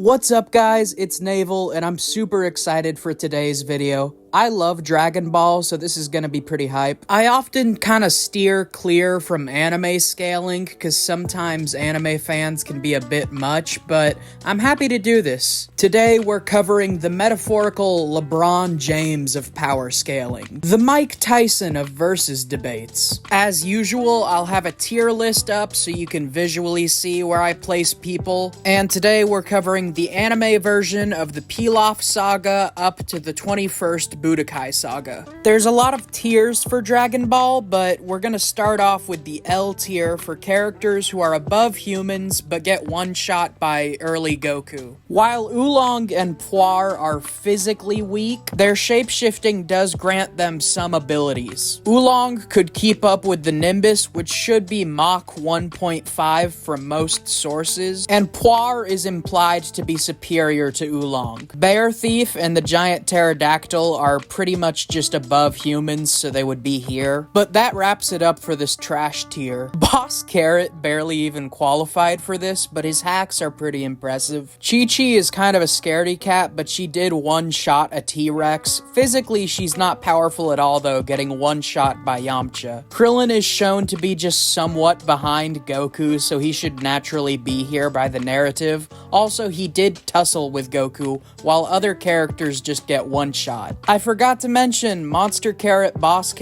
What's up guys, it's Naval and I'm super excited for today's video. I love Dragon Ball, so this is gonna be pretty hype. I often kind of steer clear from anime scaling, because sometimes anime fans can be a bit much, but I'm happy to do this. Today we're covering the metaphorical LeBron James of power scaling, the Mike Tyson of versus debates. As usual, I'll have a tier list up so you can visually see where I place people, and today we're covering the anime version of the Pilaf Saga up to the 21st Budokai Saga. There's a lot of tiers for Dragon Ball, but we're gonna start off with the L tier for characters who are above humans but get one shot by early Goku. While Oolong and Puar are physically weak, their shapeshifting does grant them some abilities. Oolong could keep up with the Nimbus, which should be Mach 1.5 from most sources, and Puar is implied to be superior to Oolong. Bear Thief and the Giant Pterodactyl are pretty much just above humans, so they would be here. But that wraps it up for this trash tier. Boss Carrot barely even qualified for this, but his hacks are pretty impressive. Chi-Chi is kind of a scaredy cat, but she did one-shot a T-Rex. Physically, she's not powerful at all though, getting one-shot by Yamcha. Krillin is shown to be just somewhat behind Goku, so he should naturally be here by the narrative. Also, he did tussle with Goku, while other characters just get one shot. I forgot to mention Monster Carrot, Boss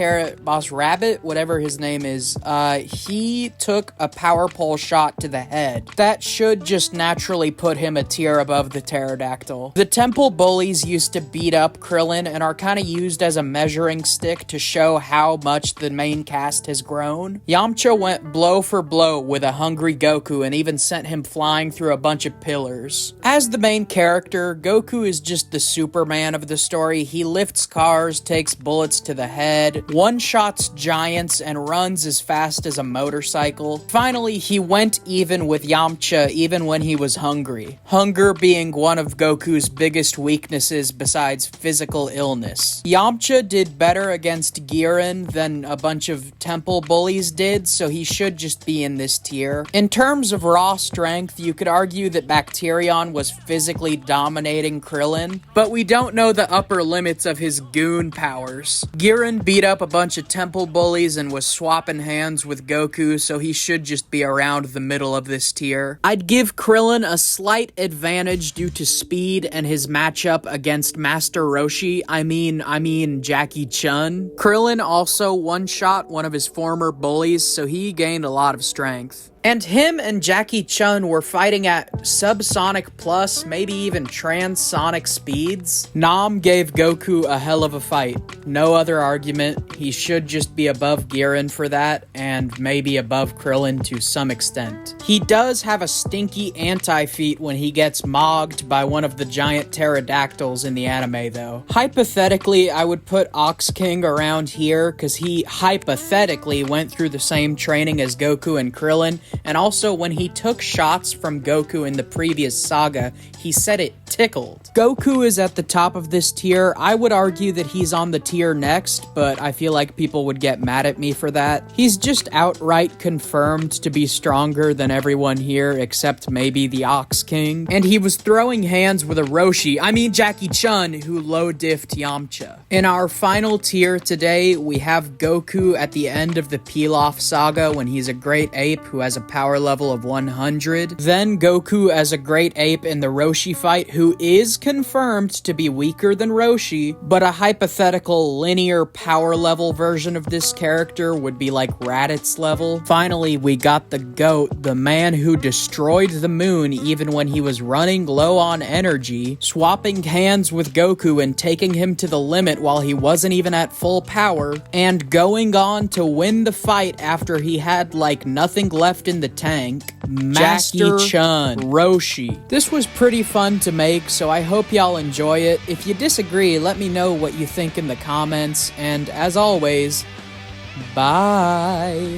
Rabbit, whatever his name is, he took a power pole shot to the head. That should just naturally put him a tier above the Pterodactyl. The Temple Bullies used to beat up Krillin and are kind of used as a measuring stick to show how much the main cast has grown. Yamcha went blow for blow with a hungry Goku and even sent him flying through a bunch of pillars. As the main character, Goku is just the Superman of the story. He lifts cars, takes bullets to the head, one-shots giants, and runs as fast as a motorcycle. Finally, he went even with Yamcha even when he was hungry. Hunger being one of Goku's biggest weaknesses besides physical illness. Yamcha did better against Giran than a bunch of temple bullies did, so he should just be in this tier. In terms of raw strength, you could argue that Bacterion was physically dominating Krillin, but we don't know the upper limits of his goon powers. Giran beat up a bunch of temple bullies and was swapping hands with Goku, so he should just be around the middle of this tier. I'd give Krillin a slight advantage due to speed and his matchup against Master Roshi, I mean Jackie Chun. Krillin also one-shot one of his former bullies, so he gained a lot of strength. And him and Jackie Chun were fighting at subsonic plus, maybe even transsonic speeds. Nam gave Goku a hell of a fight. No other argument. He should just be above Giran for that, and maybe above Krillin to some extent. He does have a stinky anti-feat when he gets mogged by one of the giant pterodactyls in the anime though. Hypothetically, I would put Ox King around here, because he hypothetically went through the same training as Goku and Krillin, and also when he took shots from Goku in the previous saga, he said it tickled. Goku is at the top of this tier. I would argue that he's on the tier next, but I feel like people would get mad at me for that. He's just outright confirmed to be stronger than everyone here, except maybe the Ox King. And he was throwing hands with a Roshi, Jackie Chun, who low-diffed Yamcha. In our final tier today, we have Goku at the end of the Pilaf Saga when he's a great ape who has a power level of 100. Then Goku as a great ape in the Roshi fight, who is confirmed to be weaker than Roshi, but a hypothetical linear power level version of this character would be like Raditz level. Finally, we got the GOAT, the man who destroyed the moon even when he was running low on energy, swapping hands with Goku and taking him to the limit while he wasn't even at full power, and going on to win the fight after he had like nothing left in the tank. Master Jackie Chun, Roshi. This was pretty fun to make, so I hope y'all enjoy it. If you disagree, let me know what you think in the comments, and as always, bye!